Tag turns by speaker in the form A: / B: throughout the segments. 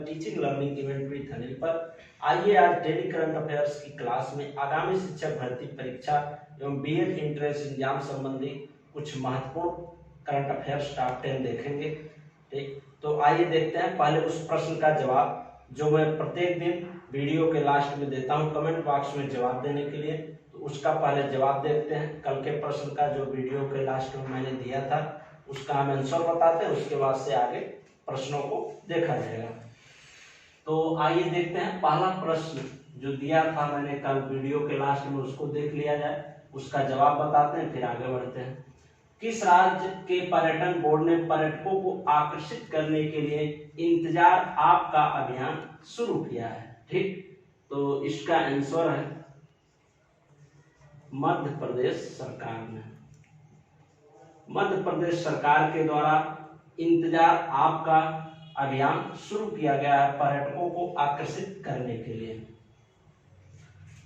A: Teaching learning event with Anil पर। आइए आज डेली करंट अफेयर्स की क्लास में आगामी शिक्षक भर्ती परीक्षा एवं बीएड एंट्रेंस एग्जाम संबंधी कुछ महत्वपूर्ण करंट अफेयर्स टॉप 10 देखेंगे। ठीक, तो आइए देखते हैं। पहले उस प्रश्न का जवाब जो मैं प्रत्येक दिन वीडियो के लास्ट में देता हूं कमेंट बॉक्स में जवाब देने के लिए, तो उसका पहले जवाब देखते हैं। कल के प्रश्न का जो वीडियो के लास्ट में मैंने दिया था उसका हम आंसर बताते हैं, उसके बाद से आगे प्रश्नों को देखा जाएगा। तो आइए देखते हैं। पहला प्रश्न जो दिया था मैंने कल वीडियो के लास्ट में, उसको देख लिया जाए, उसका जवाब बताते हैं, फिर आगे बढ़ते हैं। किस राज्य के पर्यटन बोर्ड ने पर्यटकों को आकर्षित करने के लिए इंतजार आपका अभियान शुरू किया है? ठीक, तो इसका आंसर है मध्य प्रदेश सरकार ने। मध्य प्रदेश सरकार के द्वारा इंतजार आपका अभियान शुरू किया गया है पर्यटकों को आकर्षित करने के लिए।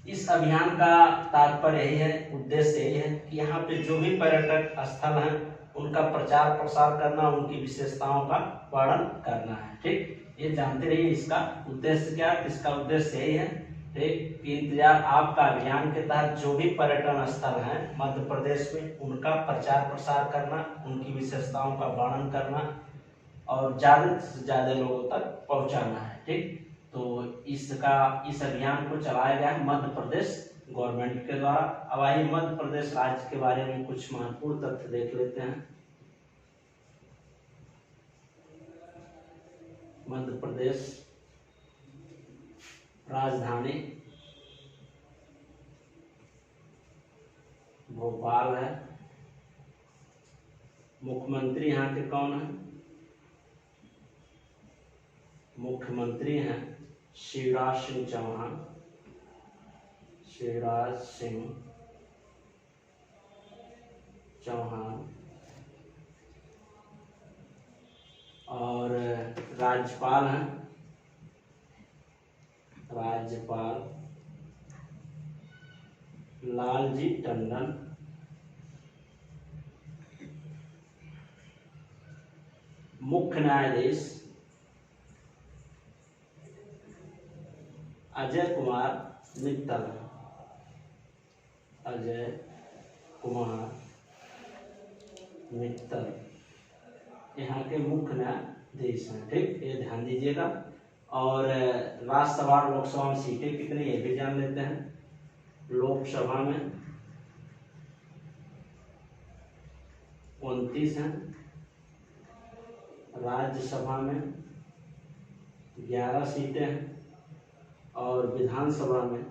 A: इस अभियान का तात्पर्य यही है, उद्देश्य यही है कि यहाँ पे जो भी पर्यटक स्थल हैं उनका प्रचार प्रसार करना, उनकी विशेषताओं का वर्णन करना है। ठीक, ये जानते रहिए इसका उद्देश्य क्या है। इसका उद्देश्य यही है ठीक कि इंतजार आपका अभियान के तहत जो भी पर्यटन स्थल हैं मध्य प्रदेश में उनका प्रचार प्रसार करना, उनकी विशेषताओं का वर्णन करना और ज्यादा से ज्यादा लोगों तक पहुंचाना है। ठीक, तो इस अभियान को चलाया गया है मध्य प्रदेश गवर्नमेंट के द्वारा। अब आइए मध्य प्रदेश राज्य के बारे में कुछ महत्वपूर्ण तथ्य देख लेते हैं। मध्य प्रदेश राजधानी भोपाल है। मुख्यमंत्री यहाँ के कौन है? मुख्यमंत्री हैं शिवराज सिंह चौहान। शिवराज सिंह चौहान। और राज्यपाल हैं राज्यपाल लालजी टंडन। मुख्य न्यायाधीश अजय कुमार मित्तल। अजय कुमार मित्तल यहाँ के मुख्य न्यायाधीश हैं। ठीक, ये ध्यान दीजिएगा। और राज्यसभा और लोकसभा में सीटें कितनी ये भी जान लेते हैं। लोकसभा में 29 हैं, राज्यसभा में 11 सीटें हैं और विधानसभा में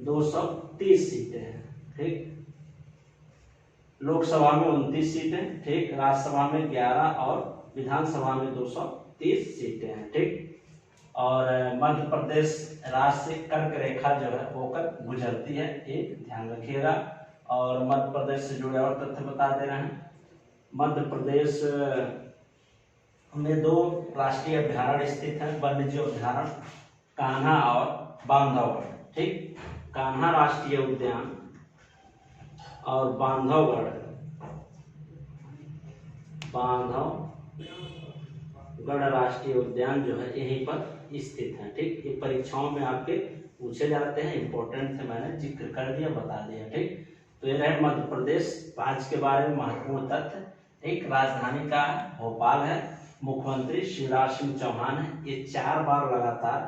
A: 230 सीटें हैं। ठीक, लोकसभा में 29 सीटें, ठीक, राज्यसभा में 11 और विधानसभा में 230 सीटें हैं। ठीक, और मध्य प्रदेश राज्य से कर्क रेखा जो है वो कर गुजरती है, ये ध्यान रखिएगा। और मध्य प्रदेश से जुड़े और तथ्य बता दे रहे हैं। मध्य प्रदेश में 2 राष्ट्रीय अभ्यारण्य स्थित हैं, वन्यजीव अभ्यारण्य कान्हा और बांधवगढ़। ठीक, कान्हा राष्ट्रीय उद्यान और बांधवगढ़ राष्ट्रीय उद्यान जो है यहीं पर स्थित है। ठीक, ये परीक्षाओं में आपके पूछे जाते हैं, इंपॉर्टेंट थे, मैंने जिक्र कर दिया, बता दिया। ठीक, तो ये रहे मध्य प्रदेश राज्य के बारे में महत्वपूर्ण तथ्य। एक राजधानी का भोपाल है, मुख्यमंत्री शिवराज सिंह चौहान है, ये 4 बार लगातार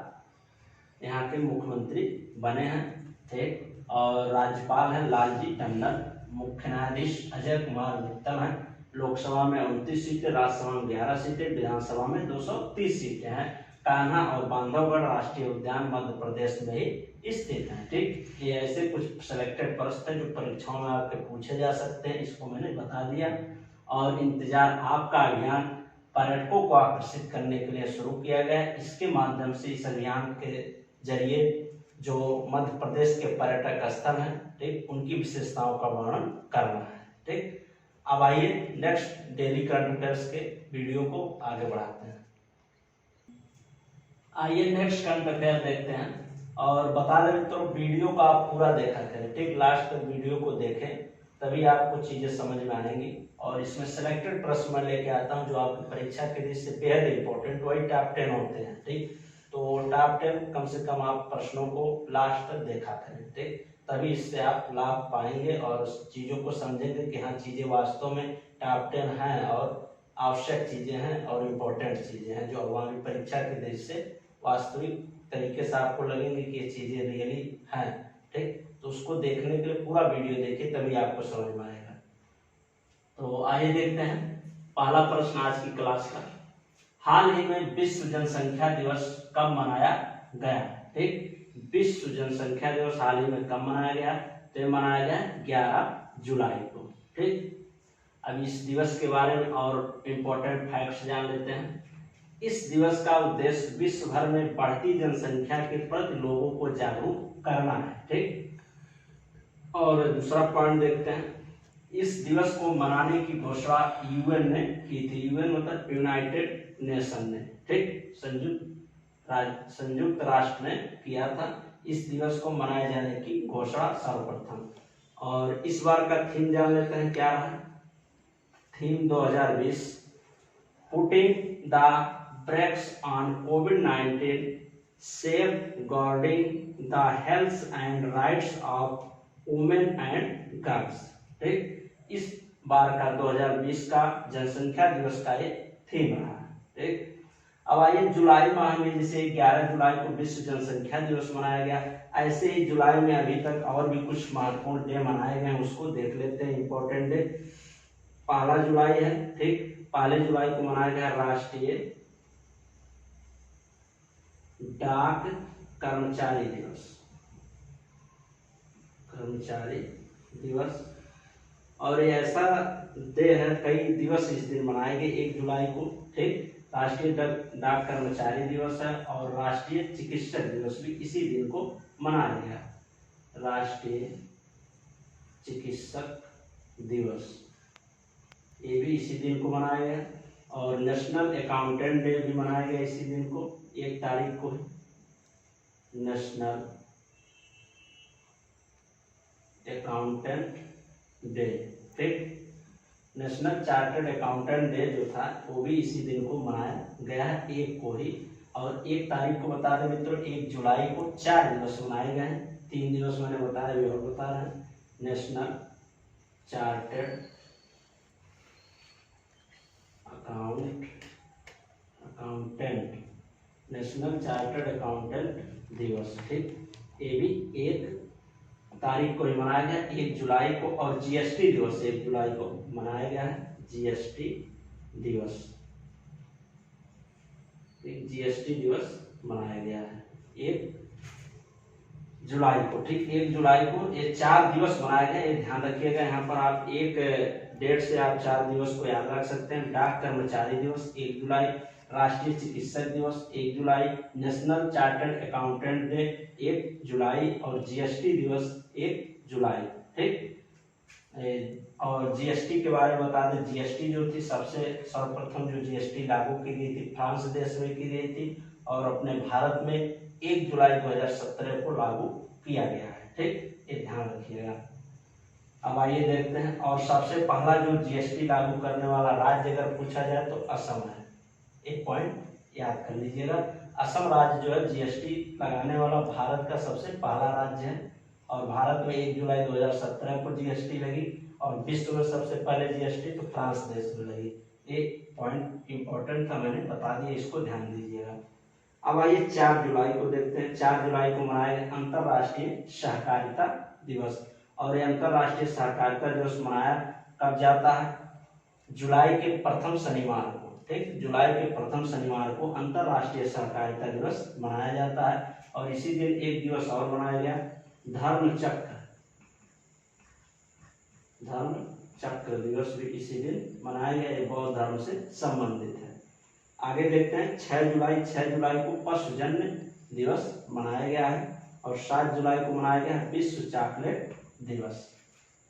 A: यहाँ के मुख्यमंत्री बने हैं। ठीक, और राज्यपाल है लालजी टंडन। मुख्य न्यायाधीश अजय कुमार मित्तल हैं। लोकसभा में 29 सीटें, राज्यसभा में 11 सीटें, विधानसभा में 230 सीटें हैं। कान्हा और बांधवगढ़ राष्ट्रीय उद्यान मध्य प्रदेश में ही स्थित हैं। ठीक, ये ऐसे कुछ सिलेक्टेड प्रश्न हैं जो परीक्षाओं में आपके पूछे जा सकते हैं, इसको मैंने बता दिया। और इंतजार आपका अभियान पर्यटकों को आकर्षित करने के लिए शुरू किया गया है। इसके माध्यम से इस अभियान के जरिए जो मध्य प्रदेश के पर्यटक स्थल हैं, ठीक, उनकी विशेषताओं का वर्णन करना है। ठीक, अब आइए नेक्स्ट डेली करंट अफेयर्स के वीडियो को आगे बढ़ाते हैं। आइए नेक्स्ट करंट अफेयर देखते हैं और बता दें तो वीडियो को आप पूरा देखा करें। ठीक, लास्ट तक वीडियो को देखें तभी आपको चीजें समझ में आएंगी। और इसमें सिलेक्टेड प्रश्न मैं लेके आता हूँ जो आपकी परीक्षा के दृष्टि से बेहद इंपॉर्टेंट, वही टॉप 10 होते हैं। ठीक, तो टॉप 10 कम से कम आप प्रश्नों को लास्ट तक देखा करें। ठीक, तभी इससे आप लाभ पाएंगे और चीजों को समझेंगे कि हाँ चीजें वास्तव में टॉप 10 हैं और आवश्यक चीजें हैं और इम्पोर्टेंट चीजें हैं जो आगामी परीक्षा के दृष्टि से वास्तविक तरीके से आपको लगेंगे कि ये चीजें रियली हैं। ठीक, तो उसको देखने के लिए पूरा वीडियो देखिए तभी आपको समझ में आएगा। तो आइए देखते हैं पहला प्रश्न आज की क्लास का। हाल ही में विश्व जनसंख्या दिवस कब मनाया गया? ठीक, विश्व जनसंख्या दिवस हाल ही में कब मनाया गया? तो ये मनाया गया 11 जुलाई को। ठीक, अब इस दिवस के बारे में और इम्पोर्टेंट फैक्ट्स जान लेते हैं। इस दिवस का उद्देश्य विश्व भर में बढ़ती जनसंख्या के प्रति लोगों को जागरूक करना है। ठीक, और दूसरा पॉइंट देखते हैं, इस दिवस को मनाने की घोषणा यूएन ने की थी। यूएन मतलब यूनाइटेड नेशन ने। ठीक, संयुक्त राष्ट्र ने किया था इस दिवस को मनाए जाने की घोषणा सर्वप्रथम। और इस बार का थीम जान लेते हैं क्या रहा। Theme 2020 putting the breaks on covid safeguarding the health and rights of women and girls। ठीक, इस बार का 2020 का जनसंख्या दिवस का ये थीम रहा। ठीक, अब आइए जुलाई माह में जैसे 11 जुलाई को विश्व जनसंख्या दिवस मनाया गया, ऐसे ही जुलाई में अभी तक और भी कुछ महत्वपूर्ण डे मनाए गए हैं, उसको देख लेते हैं। इंपॉर्टेंट डे पहला जुलाई है। ठीक, पहले जुलाई को मनाया गया राष्ट्रीय डाक कर्मचारी दिवस। कर्मचारी दिवस, और ये ऐसा डे है, कई दिवस इस दिन मनाए गए 1 जुलाई को। ठीक, राष्ट्रीय डाक कर्मचारी दिवस है और राष्ट्रीय चिकित्सक दिवस भी इसी दिन को मनाया गया। राष्ट्रीय चिकित्सक दिवस ये भी इसी दिन को मनाया गया। और नेशनल अकाउंटेंट डे भी मनाया गया इसी दिन को, 1 तारीख को नेशनल अकाउंटेंट डे। ठीक, नेशनल चार्टर्ड अकाउंटेंट डे जो था वो भी इसी दिन को मनाया गया है, 1 को ही। और 1 तारीख को बता दें मित्रों, 1 जुलाई को 4 दिवस मनाए गए हैं। 3 दिवस मैंने बताया, भी और बता रहे हैं। National chartered accountant national chartered accountant दिवस। ठीक, ये भी 1 तारीख को ही मनाया गया, 1 जुलाई को। और जीएसटी दिवस 1 जुलाई को मनाया गया है, जीएसटी दिवस। जीएसटी दिवस मनाया गया है 1 जुलाई को। ठीक, 1 जुलाई को ये 4 दिवस मनाए गए, ये ध्यान रखिएगा। यहाँ पर आप एक डेट से आप 4 दिवस को याद रख सकते हैं। डाक कर्मचारी दिवस 1 जुलाई, राष्ट्रीय चिकित्सक दिवस 1 जुलाई, नेशनल चार्टर्ड अकाउंटेंट डे 1 जुलाई और जीएसटी दिवस 1 जुलाई। ठीक, और जीएसटी के बारे में बता दें, जीएसटी जो थी सबसे सर्वप्रथम जो जीएसटी लागू की गई थी फ्रांस देश में की गई थी और अपने भारत में 1 जुलाई 2017 को लागू किया गया है। ठीक, ये ध्यान रखिएगा। अब आइए देखते हैं, और सबसे पहला जो जीएसटी लागू करने वाला राज्य अगर पूछा जाए तो असम है। एक पॉइंट याद कर लीजिएगा, असम राज्य जो है जीएसटी लगाने वाला भारत का सबसे पहला राज्य है। और भारत में 1 जुलाई 2017 को जीएसटी लगी और विश्व में सबसे पहले जीएसटी तो फ्रांस देश में लगी। ये पॉइंट इंपॉर्टेंट था, मैंने बता दिया, इसको ध्यान दीजिएगा। अब आइए 4 जुलाई को देखते हैं। 4 जुलाई को मनाया गया अंतर्राष्ट्रीय सहकारिता दिवस। और ये अंतर्राष्ट्रीय सहकारिता दिवस मनाया कब जाता है? जुलाई के प्रथम शनिवार को। ठीक, जुलाई के प्रथम शनिवार को अंतर्राष्ट्रीय सहकारिता दिवस मनाया जाता है। और इसी दिन एक दिवस और मनाया गया, धर्म चक्र दिवस भी इसी दिन मनाया गया। ये बौद्ध धर्म से संबंधित है। आगे देखते हैं 6 जुलाई को पशुजन्य दिवस मनाया गया है। और 7 जुलाई को मनाया गया विश्व चॉकलेट दिवस।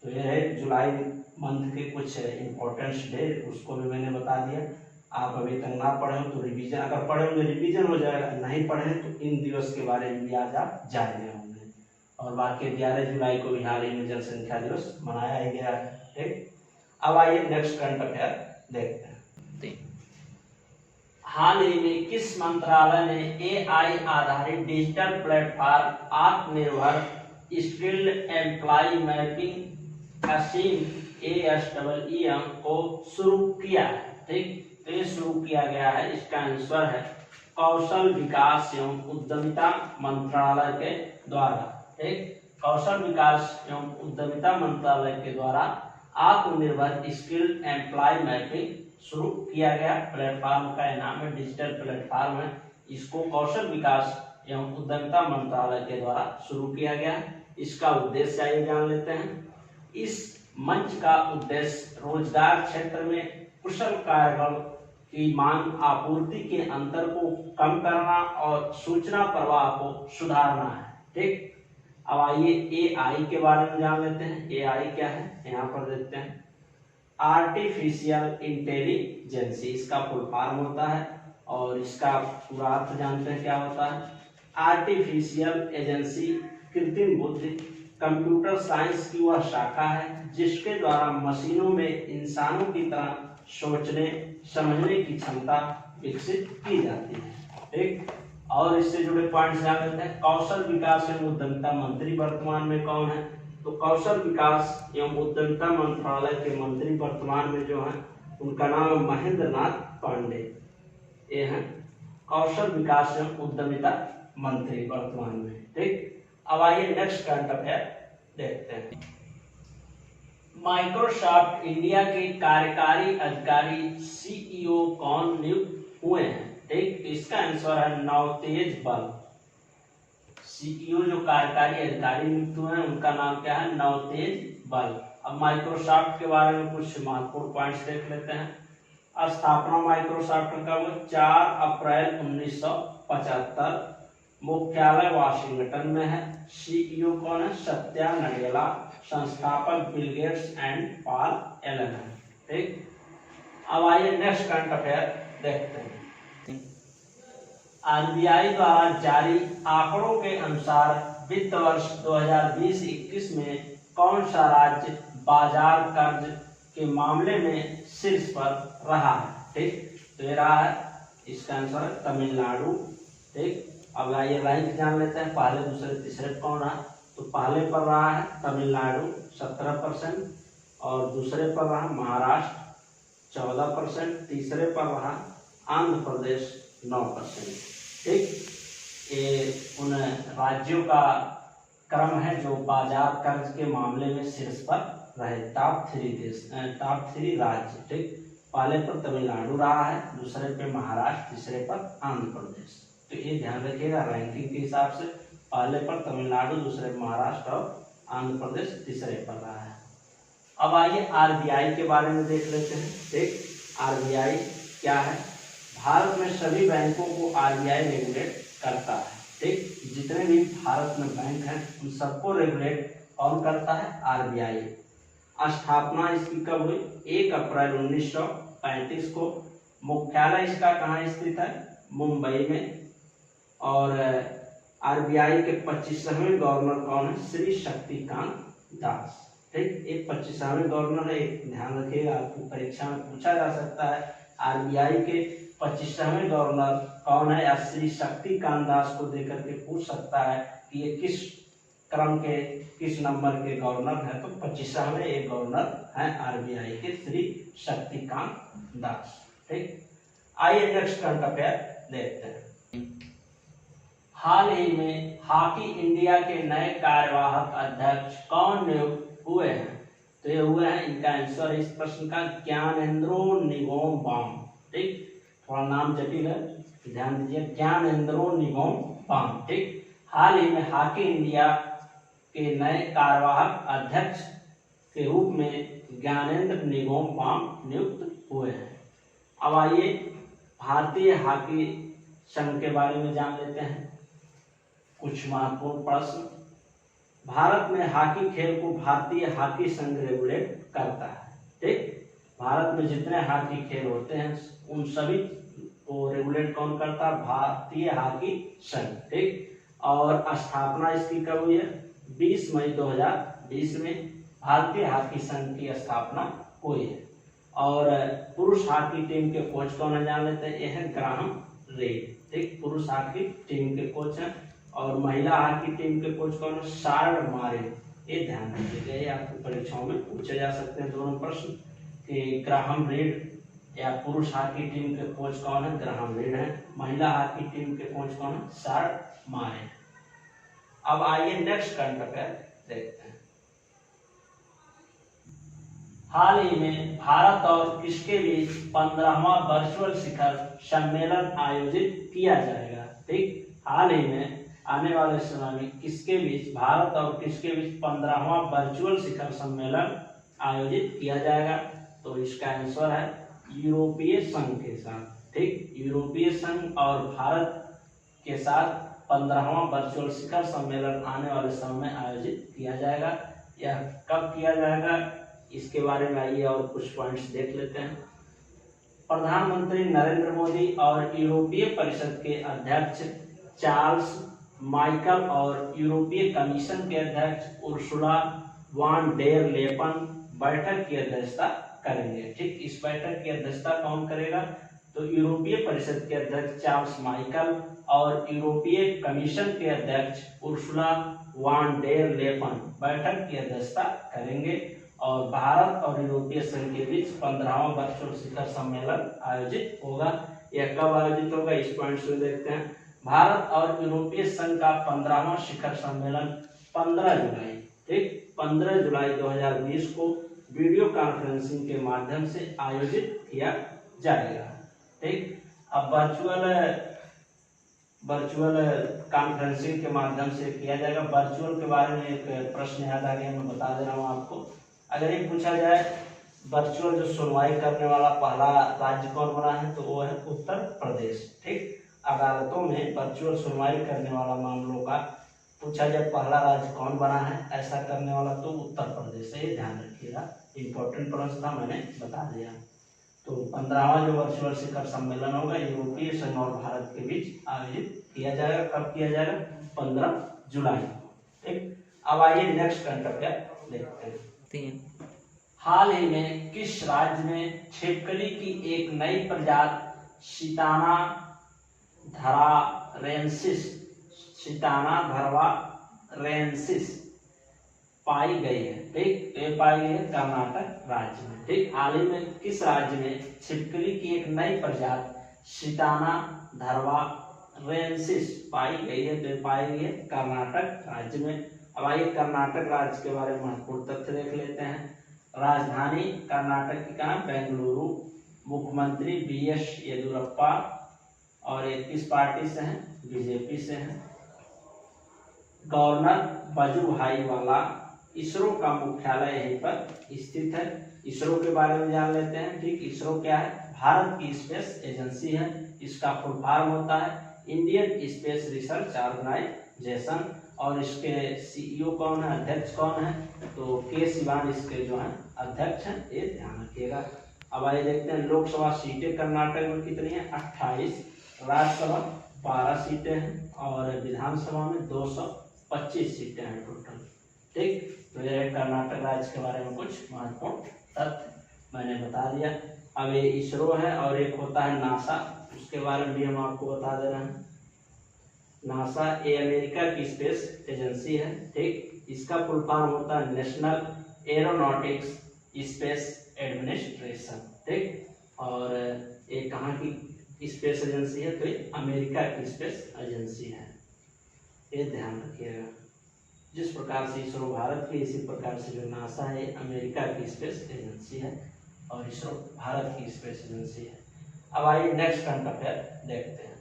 A: तो ये है जुलाई मंथ के कुछ इम्पोर्टेंस डे, उसको भी मैंने बता दिया। आप अभी तक ना पढ़े हो तो रिवीजन, अगर पढ़े हो तो रिवीजन हो जाएगा, नहीं पढ़े हैं तो इन दिवस के बारे में भी आज आप जान गए होंगे। और बाकी 11 जुलाई को भी हाल ही में जनसंख्या दिवस मनाया ही गया है। ठीक, अब आइए नेक्स्ट करंट अफेयर देखते हैं। हाल ही में किस मंत्रालय ने एआई आधारित डिजिटल प्लेटफॉर्म आत्मनिर्भर स्किल्ड एम्प्लॉय मैपिंग ASEEM को शुरू किया है? ठीक, तो ये शुरू किया गया है, इसका आंसर है कौशल विकास एवं उद्यमिता मंत्रालय के द्वारा। ठीक, कौशल विकास एवं उद्यमिता मंत्रालय के द्वारा आत्मनिर्भर स्किल्ड एम्प्लॉय मैपिंग शुरू किया गया प्लेटफॉर्म का नाम है, डिजिटल प्लेटफॉर्म है। इसको कौशल विकास एवं उद्यमिता मंत्रालय के द्वारा शुरू किया गया। इसका उद्देश्य आइए जान लेते हैं। इस मंच का उद्देश्य रोजगार क्षेत्र में कुशल कार्यबल की मांग आपूर्ति के अंतर को कम करना और सूचना प्रवाह को सुधारना है। ठीक, अब आइए एआई के बारे में जान लेते हैं। एआई क्या है, यहाँ पर देखते हैं। आर्टिफिशियल इंटेलिजेंसी इसका फुल फॉर्म होता है, और इसका पूरा अर्थ जानते हैं क्या होता है। आर्टिफिशियल एजेंसी कृत्रिम बुद्धि कंप्यूटर साइंस की वह शाखा है जिसके द्वारा मशीनों में इंसानों की तरह सोचने समझने की क्षमता विकसित की जाती है। ठीक, और इससे जुड़े पॉइंट्स जान लेते हैं। कौशल विकास एवं उद्यमिता मंत्री वर्तमान में कौन है? तो कौशल विकास एवं उद्यमिता मंत्रालय के मंत्री वर्तमान में जो है उनका नाम है महेंद्र नाथ पांडे। ये है कौशल विकास एवं उद्यमिता मंत्री वर्तमान में। ठीक, अब आइए नेक्स्ट करंट अफेयर देखते हैं। माइक्रोसॉफ्ट इंडिया के कार्यकारी अधिकारी CEO कौन नियुक्त हुए हैं? ठीक, इसका आंसर है नवतेज बल। CEO जो कार्यकारी अधिकारी नियुक्त हुए हैं उनका नाम क्या है? नवतेज बल। अब माइक्रोसॉफ्ट के बारे में कुछ महत्वपूर्ण पॉइंट्स देख लेते हैं। स्थापना माइक्रोसॉफ्ट का हुआ 4 अप्रैल 1975। मुख्यालय वाशिंगटन में है। CEO कौन है? सत्या नडेला। संस्थापक Bill Gates and Paul Allen है। ठीक, अब आइए नेक्स्ट करंट अफेयर देखते हैं। RBI द्वारा जारी आंकड़ों के अनुसार वित्त वर्ष 2020-21 में कौन सा राज्य बाजार कर्ज के मामले में शीर्ष पर रहा है? ठीक, तो ये रहा है, इसका आंसर है तमिलनाडु। ठीक, अब आइए रैंक जान लेते हैं, पहले दूसरे तीसरे कौन रहा? तो पहले पर रहा है तमिलनाडु 17%, और दूसरे पर रहा महाराष्ट्र 14%, तीसरे पर रहा आंध्र प्रदेश 9%। ठीक, ये उन राज्यों का क्रम है जो बाजार कर्ज के मामले में शीर्ष पर रहे, टॉप 3 राज्य। ठीक, पहले पर तमिलनाडु रहा है, दूसरे पे महाराष्ट्र, तीसरे पर आंध्र प्रदेश। तो ये ध्यान रखिएगा रैंकिंग के हिसाब से, पहले पर तमिलनाडु, दूसरे महाराष्ट्र और आंध्र प्रदेश तीसरे पर रहा है। अब आइए RBI के बारे में देख लेते हैं। ठीक, RBI क्या है? भारत में सभी बैंकों को RBI रेगुलेट करता है। ठीक, जितने भी भारत में बैंक हैं उन सबको रेगुलेट कौन करता है? RBI। स्थापना इसकी कब हुई? 1 अप्रैल 1935 को। मुख्यालय इसका कहाँ स्थित है? मुंबई में। और RBI के 25वें गवर्नर कौन है? श्री शक्तिकांत दास। ठीक, एक 25वें गवर्नर है, ध्यान रखिएगा, आपको परीक्षा में पूछा जा सकता है RBI के 25वें गवर्नर कौन है, या श्री शक्तिकांत दास को देकर के पूछ सकता है कि ये किस क्रम के किस नंबर के गवर्नर है? तो 25वें एक गवर्नर है RBI के श्री शक्तिकांत दास। ठीक, आइए नेक्स्ट करंट अफेयर देखते हैं। हाल ही में हॉकी इंडिया के नए कार्यवाहक अध्यक्ष कौन नियुक्त हुए हैं? तो ये हुए हैं, इनका आंसर इस प्रश्न का ज्ञानेंद्रो निगोम बाम। ठीक, थोड़ा नाम जटिल है, ध्यान दीजिए, ज्ञानेंद्रो निगोम बाम। ठीक, हाल ही में हॉकी इंडिया के नए कार्यवाहक अध्यक्ष के रूप में ज्ञानेंद्र निगोम बाम नियुक्त हुए हैं। अब आइए भारतीय हॉकी संघ के बारे में जान लेते हैं। कुछ महत्वपूर्ण प्रश्न। भारत में हॉकी खेल को भारतीय हॉकी संघ रेगुलेट करता है। ठीक, भारत में जितने हॉकी खेल होते हैं उन सभी को रेगुलेट कौन करता है? भारतीय हॉकी संघ। ठीक, और स्थापना इसकी कब हुई है? 20 मई 2020 में भारतीय हॉकी संघ की स्थापना हुई है। और पुरुष हॉकी टीम के कोच कौन है जान लेते हैं, ये है ग्राहम रीड। ठीक, पुरुष हॉकी टीम के कोच हैं। और महिला हॉकी टीम के कोच कौन है, शार्ड मारे। ये ध्यान रखिएगा, ये आपकी परीक्षाओं में पूछे जा सकते हैं दोनों प्रश्न कि ग्राहम रीड या पुरुष हॉकी टीम के कोच कौन है, ग्राहम रीड है। महिला हॉकी टीम के कोच कौन है, शार्ड मारे। अब आइए नेक्स्ट करंट अफेयर देखते हैं। हाल ही में भारत और किसके बीच 15वां वर्चुअल शिखर सम्मेलन आयोजित किया जाएगा। ठीक, हाल ही में आने वाले समय में किसके बीच, भारत और किसके बीच 15वां वर्चुअल शिखर सम्मेलन आयोजित किया जाएगा। तो इसका आंसर है यूरोपीय संघ के साथ। ठीक, यूरोपीय संघ और भारत के साथ 15वां वर्चुअल शिखर सम्मेलन आने वाले समय में आयोजित किया जाएगा। यह कब किया जाएगा इसके बारे में आइए और कुछ पॉइंट्स देख लेते हैं। प्रधानमंत्री नरेंद्र मोदी और यूरोपीय परिषद के अध्यक्ष चार्ल्स माइकल और यूरोपीय कमीशन के अध्यक्ष उर्सुला वान डेर लेपन बैठक की अध्यक्षता करेंगे। ठीक, इस बैठक की अध्यक्षता कौन करेगा, तो यूरोपीय परिषद के अध्यक्ष चार्ल्स माइकल और यूरोपीय कमीशन के अध्यक्ष उर्सुला वान डेर लेपन बैठक की अध्यक्षता करेंगे। और भारत और यूरोपीय संघ के बीच 15वां वर्चुअल शिखर सम्मेलन आयोजित होगा। यह कब आयोजित होगा इस पॉइंट से देखते हैं। भारत और यूरोपीय संघ का 15वां शिखर सम्मेलन 15 जुलाई, ठीक, 15 जुलाई 2020 को वीडियो कॉन्फ्रेंसिंग के माध्यम से आयोजित किया जाएगा। ठीक, अब वर्चुअल कॉन्फ्रेंसिंग के माध्यम से किया जाएगा। वर्चुअल के बारे में एक प्रश्न याद आ गया, मैं बता दे रहा हूँ आपको। अगर ये पूछा जाए वर्चुअल जो सुनवाई करने वाला पहला राज्य कौन बना है, तो वो है उत्तर प्रदेश। ठीक, अदालतों में वर्चुअल सुनवाई करने वाला मामलों का पूछा जाए पहला राज्य कौन बना है ऐसा करने वाला, तो उत्तर प्रदेश है। ध्यान रखिएगा, इंपॉर्टेंट प्रश्न था, मैंने बता दिया। तो 15वां जो वर्चुअल शिखर सम्मेलन होगा यूरोपीय संघ और भारत के बीच आयोजित किया जाएगा। कब किया जाएगा, 15 जुलाई को। ठीक, अब आइए नेक्स्ट करंट अफेयर देखते हैं। हाल ही में किस राज्य में छिपकली की एक नई प्रजाति सिताना धरावारेंसिस पाई गई है। ठीक, ये पाई गई है कर्नाटक राज्य में। ठीक, हाल ही में किस राज्य में छिपकली की एक नई प्रजाति सिताना धरावारेंसिस पाई गई है, तो पाई गई है कर्नाटक राज्य में। अब आइए कर्नाटक राज्य के बारे में महत्वपूर्ण तथ्य देख लेते हैं। राजधानी कर्नाटक की कहाँ, बेंगलुरु। मुख्यमंत्री BS येदियुरप्पा और ये किस पार्टी से हैं, बीजेपी से हैं। गवर्नर वजुभाई वाला। इसरो का मुख्यालय यहीं पर स्थित है। इसरो के बारे में जान लेते हैं। ठीक, इसरो क्या है, भारत की स्पेस एजेंसी है। इसका फुल फॉर्म होता है इंडियन स्पेस रिसर्च ऑर्गेनाइजेशन। और इसके CEO कौन है, अध्यक्ष कौन है, तो के सिवान इसके जो है अध्यक्ष हैं, ये ध्यान रखिएगा। अब आइए देखते हैं लोकसभा सीटें कर्नाटक में कितनी है, 28। राज्यसभा 12 सीटें हैं और विधानसभा में 225 सीटें हैं टोटल। ठीक, तो ये कर्नाटक राज्य के बारे में कुछ महत्वपूर्ण तथ्य मैंने बता दिया। अब ये इसरो है और एक होता है नासा, उसके बारे में भी हम आपको बता दे रहे हैं। नासा ये अमेरिका की स्पेस एजेंसी है। ठीक, इसका फुल फॉर्म होता है नेशनल एरोनॉटिक्स स्पेस एडमिनिस्ट्रेशन। ठीक, और ये कहाँ की स्पेस एजेंसी है, तो ये अमेरिका की स्पेस एजेंसी है, ये ध्यान रखिएगा। जिस प्रकार से इसरो भारत की, इसी प्रकार से जो नासा है अमेरिका की स्पेस एजेंसी है और इसरो भारत की स्पेस एजेंसी है। अब आइए नेक्स्ट करंट अफेयर देखते हैं।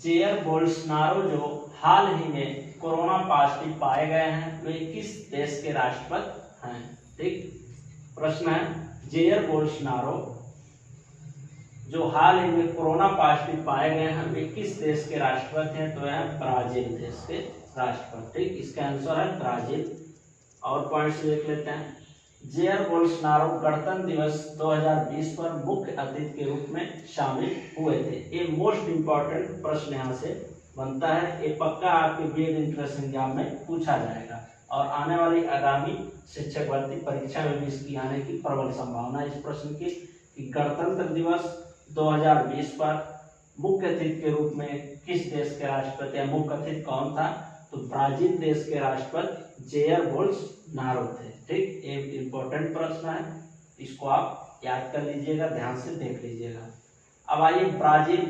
A: जेयर बोल्सोनारो जो हाल ही में कोरोना पॉजिटिव पाए गए हैं, वे किस देश के राष्ट्रपति हैं। ठीक, प्रश्न है जेयर बोल्सोनारो जो हाल ही में कोरोना पॉजिटिव पाए गए हैं, वे किस देश के राष्ट्रपति हैं, तो है ब्राजील देश के राष्ट्रपति। ठीक, इसका आंसर है ब्राजील। और पॉइंट्स देख लेते हैं। जेयर बोल्सोनारो गणतंत्र दिवस 2020 पर मुख्य अतिथि के रूप में शामिल हुए थे। ये मोस्ट इंपॉर्टेंट प्रश्न यहाँ से बनता है। ये पक्का आपके बीएड इंट्रेंस एग्जाम में पूछा जाएगा और आने वाली आगामी शिक्षक भर्ती परीक्षा में भी इसकी आने की प्रबल संभावना है। इस प्रश्न की कि गणतंत्र दिवस 2020 पर मुख्य अतिथि के रूप में किस देश के राष्ट्रपति या मुख्य अतिथि कौन था? तो ब्राजील देश के राष्ट्रपति जेयर बोल्सोनारो थे। ठीक, एक इम्पोर्टेंट प्रश्न है, इसको आप याद कर लीजिएगा, ध्यान से देख लीजिएगा। अब आइए ब्राजील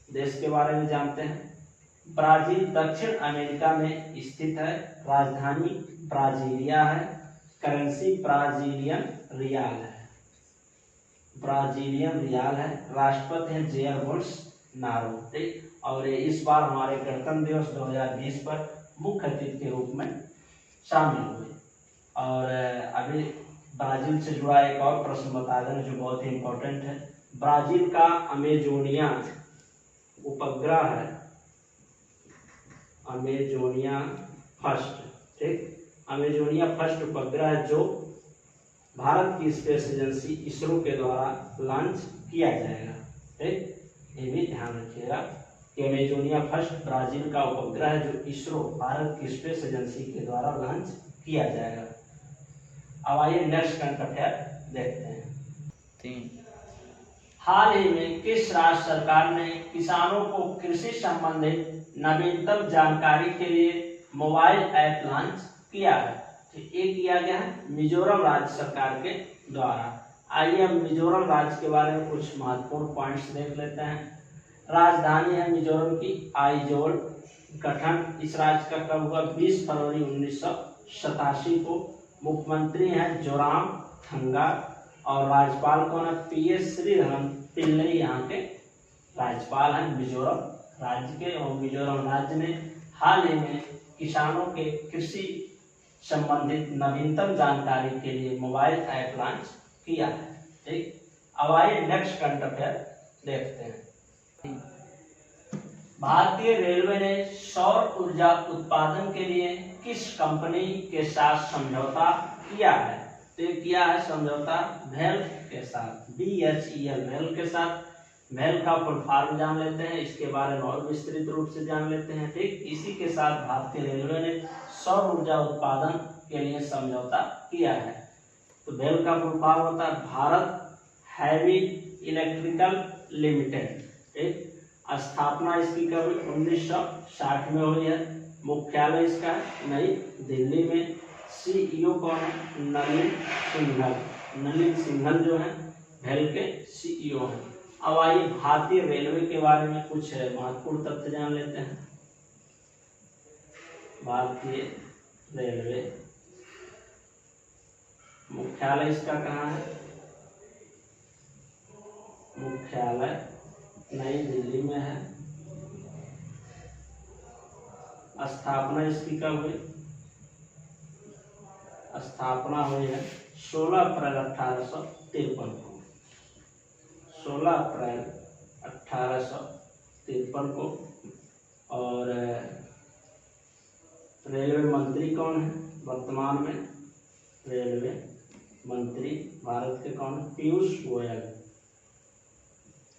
A: देश के बारे में जानते हैं। ब्राजील दक्षिण अमेरिका में स्थित है। राजधानी ब्राजीलिया है। करेंसी ब्राजीलियन रियाल है। ब्राजीलियन रियाल है। राष्ट्रपति हैं जेयर बोल्सोनारो। ठीक, और इस बार हमारे गणतंत्र दिवस 2020 पर मुख्य अतिथि के रूप में शामिल हुए। और अभी ब्राजील से जुड़ा एक और प्रश्न बता दें जो बहुत ही इम्पोर्टेंट है। ब्राजील का अमेजोनिया उपग्रह है, अमेजोनिया फर्स्ट। ठीक, अमेजोनिया फर्स्ट उपग्रह है जो भारत की स्पेस एजेंसी इसरो के द्वारा लॉन्च किया जाएगा। ठीक, ये भी ध्यान रखिएगा कि अमेजोनिया फर्स्ट ब्राजील का उपग्रह है जो इसरो भारत की स्पेस एजेंसी के द्वारा लॉन्च किया जाएगा। अब आइए नेक्स्ट करंट अफेयर देखते हैं। हाल ही में किस राज्य सरकार ने किसानों को कृषि संबंधित नवीनतम जानकारी के लिए मोबाइल ऐप लॉन्च किया है? तो ये किया गया है मिजोरम राज्य सरकार के द्वारा। आइए हम मिजोरम राज्य के बारे में कुछ महत्वपूर्ण पॉइंट्स देख लेते हैं। राजधानी है मिजोरम की आइजोल। गठन इस राज्य का कब हुआ? 20 फरवरी 1987 को। मुख्यमंत्री हैं जोराम थंगा और राज्यपाल कौन है? पीएस श्रीधरन पिल्लई यहाँ के राज्यपाल हैं मिजोरम राज्य के। और मिजोरम राज्य ने हाल ही में किसानों के कृषि संबंधित नवीनतम जानकारी के लिए मोबाइल ऐप लॉन्च किया है। ठीक, अब आइए नेक्स्ट करंट अफेयर देखते हैं। भारतीय रेलवे ने सौर ऊर्जा उत्पादन के लिए किस कंपनी के साथ समझौता किया है? तो ये किया है समझौता भेल के साथ, BHEL भेल के साथ। भेल का फुल फॉर्म जान लेते हैं, इसके बारे में और विस्तृत रूप से जान लेते हैं। ठीक, इसी के साथ भारतीय रेलवे ने सौर ऊर्जा उत्पादन के लिए समझौता किया है। तो भेल का फुल फॉर्म होता है भारत हैवी इलेक्ट्रिकल लिमिटेड। ठीक, स्थापना इसकी कब 1960 में हुई है। मुख्यालय इसका नई दिल्ली में। CEO कौन है? नलिन सिंघल। नलिन सिंघल जो है भेल के CEO हैं। अब आइए भारतीय रेलवे के बारे में कुछ महत्वपूर्ण तथ्य जान लेते हैं। भारतीय रेलवे मुख्यालय इसका कहाँ है? मुख्यालय नई दिल्ली में है। स्थापना इसकी कब हुई? स्थापना हुई है 16 अप्रैल 1853 को। 16 अप्रैल 1853 को। और रेलवे मंत्री कौन है वर्तमान में? रेलवे मंत्री भारत के कौन है? पीयूष गोयल।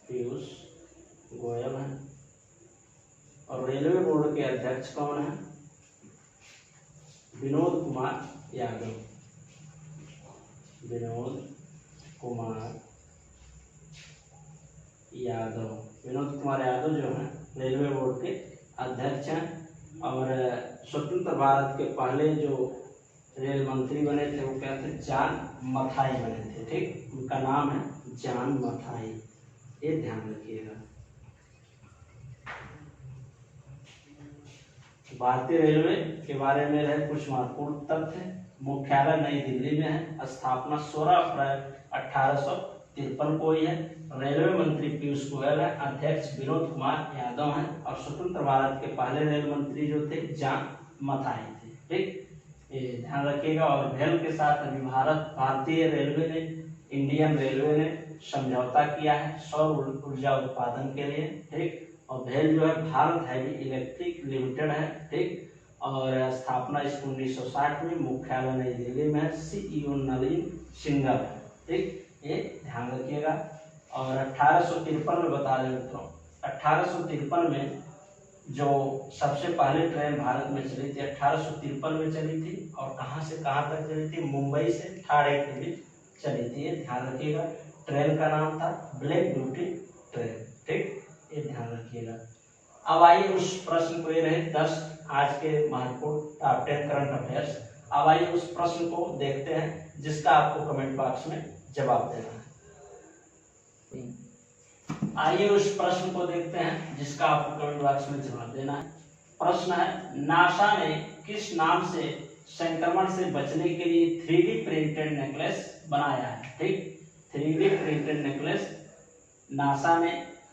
A: पीयूष गोयल है। और रेलवे बोर्ड के अध्यक्ष कौन है? विनोद कुमार यादव। विनोद कुमार यादव। विनोद कुमार यादव जो है रेलवे बोर्ड के अध्यक्ष हैं। और स्वतंत्र भारत के पहले जो रेल मंत्री बने थे वो क्या थे? जॉन मथाई बने थे। ठीक, उनका नाम है जॉन मथाई, ये ध्यान रखिएगा। भारतीय रेलवे के बारे में रहे कुछ महत्वपूर्ण तथ्य। मुख्यालय नई दिल्ली में है। स्थापना 16 अप्रैल 1853 को हुई है। रेलवे मंत्री पीयूष गोयल है। अध्यक्ष विनोद कुमार यादव हैं। और स्वतंत्र भारत के पहले रेल मंत्री जो थे जॉन मथाई थे। ठीक, ये ध्यान रखिएगा। और भेल के साथ अभी भारतीय रेलवे ने, इंडियन रेलवे ने समझौता किया है सौर ऊर्जा उत्पादन के लिए। ठीक, और भेल जो है भारत हैवी इलेक्ट्रिक लिमिटेड है। ठीक, और स्थापना इसकी 1960 में। मुख्यालय नई दिल्ली में है। CEO नलिन सिंघल है। ठीक, ये ध्यान रखिएगा। और 1853 में बता दें मित्रों, 1853 में जो सबसे पहले ट्रेन भारत में चली थी 1853 में चली थी, और कहाँ से कहाँ तक चली थी, मुंबई से ठाणे के बीच चली थी। ये ध्यान रखिएगा। ट्रेन का नाम था ब्लैक ब्यूटी ट्रेन, ठीक, ये ध्यान रखिएगा। अब आइए उस प्रश्न को, ये रहे 10 आज के महत्वपूर्ण टॉप 10 करंट अफेयर्स। अब आइए उस प्रश्न को देखते हैं जिसका आपको कमेंट बॉक्स में जवाब देना है। आइए उस प्रश्न को देखते हैं जिसका आपको कमेंट बॉक्स में जवाब देना है। प्रश्न है, नासा ने किस नाम से संक्रमण से बचने के लिए 3D प्रिंटेड नेकलेस बनाया है, ठीक, 3D प्रिंटेड नेकलेस नासा ने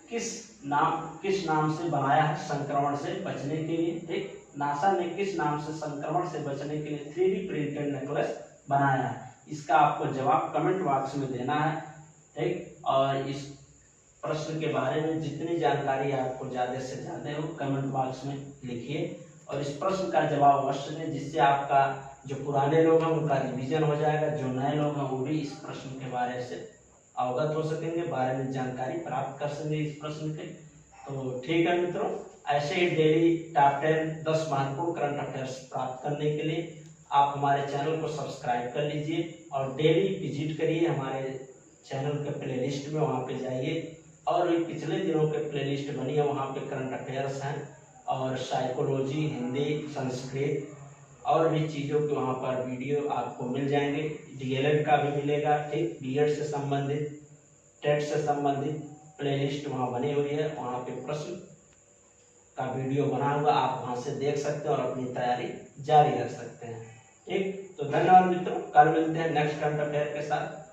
A: किस नाम से बनाया है संक्रमण से बचने के लिए, ठीक, नासा ने किस नाम से संक्रमण से बचने के लिए 3D प्रिंटेड नेकलेस बनाया है। इसका आपको जवाब कमेंट बॉक्स में देना है, ठीक। और इस प्रश्न के बारे में जितनी जानकारी आपको ज्यादा से ज्यादा हो कमेंट बॉक्स में लिखिए, और इस प्रश्न का जवाब अवश्य दें, जिससे आपका जो पुराने लोग हैं उनका रिवीजन हो जाएगा, जो नए लोग हैं वो भी इस प्रश्न के बारे से अवगत हो सकेंगे, बारे में जानकारी प्राप्त कर सकेंगे इस प्रश्न के। तो ठीक है मित्रों, ऐसे ही डेली टॉप 10 महत्वपूर्ण करंट अफेयर्स प्राप्त करने के लिए आप हमारे चैनल को सब्सक्राइब कर लीजिए और डेली विजिट करिए हमारे चैनल के प्लेलिस्ट में, वहाँ पे जाइए और भी पिछले दिनों के प्लेलिस्ट बनी है, वहाँ पे करंट अफेयर्स हैं और साइकोलॉजी, हिंदी, संस्कृत और भी चीज़ों के वहाँ पर वीडियो आपको मिल जाएंगे। DLED का भी मिलेगा, ठीक, B.Ed से संबंधित, टेट से संबंधित प्लेलिस्ट वहाँ बनी हुई है, वहाँ पे प्रश्न का वीडियो बना हुआ, आप वहाँ से देख सकते हैं और अपनी तैयारी जारी रख सकते हैं, ठीक। तो धन्यवाद मित्रों, कल मिलते हैं नेक्स्ट करंट अफेयर के साथ।